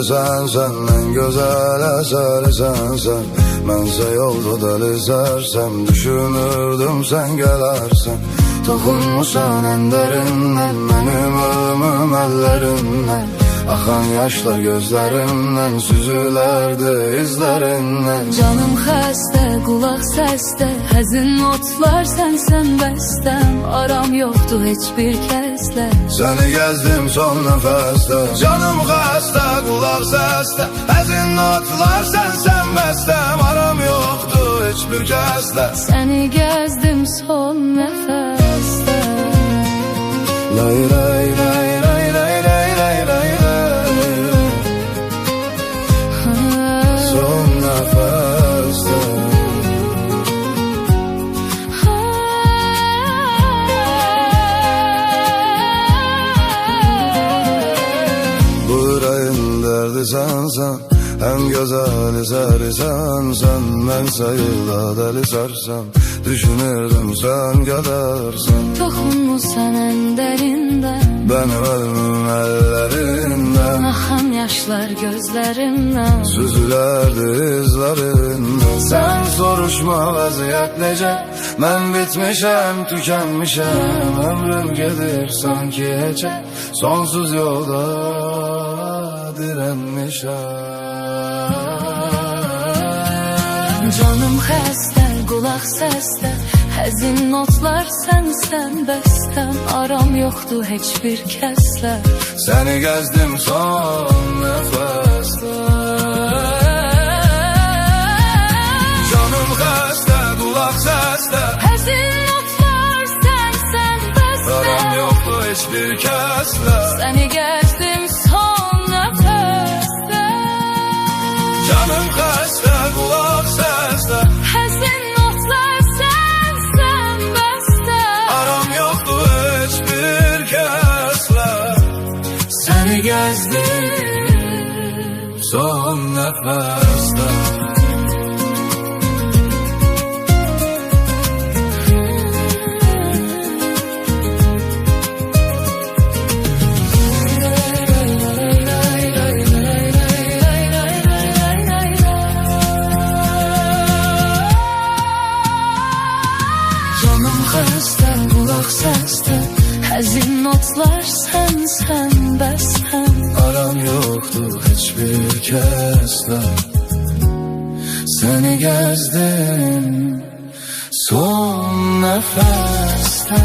derdi sensen, en güzel eseri sensen. Mənsə yolda deli sərsəm, düşünürdüm sen gelersen. Toxunmusan en derinden, benim ölümüm ellerinden. Axan yaşlar gözlərimdən, süzülərdi izlərindən. Canım xəstə, qulaq səsdə, həzin notlar sənsən bəstəm. Aram yoxdur heç bir kəslə, səni gəzdim son nəfəsdə. Canım xəstə, qulaq səsdə, həzin notlar sənsən bəstəm. Aram yoxdur heç bir kəslə, səni gəzdim son nəfəsdə. Lay lay lay lay lay lay lay lay lay. Son nəfəsdə. Bu ürəyin dərdi sənsən, en güzel eseri sensen. Ben sayıda deli sarsam, düşünürdüm sen kadarsan. Toxunmusan en derindən, Benim ölümüm ellerinden. axan yaşlar gözlərimdən. Süzülerdi izlerinden. Sen soruşma vaziyet nece, ben bitmişem, tükenmişem. Ömrüm gelir sanki hece, sonsuz yolda direnmişem. Canım xəstə, qulaq səsdə, həzin notlar sənsən bəstəm. Aram yoxdur heç bir kəslə, səni gəzdim son nəfəsdə. Canım xəstə, qulaq səsdə, həzin notlar sənsən bəstəm. aram yoxdur heç bir kəslə, səni gəzdim son nəfəsdə. canım xəstə, qulaq səsdə, həzin notlar sənsən bəstəm. aram yoxdur heç bir kəslə, səni gəzdim son nəfəsdə. Canım xəstə, qulaq səsdə, həzin notlar sənsən bəstəm. Aram yoxdur heç bir kəslə, səni gəzdim son nəfəsdə.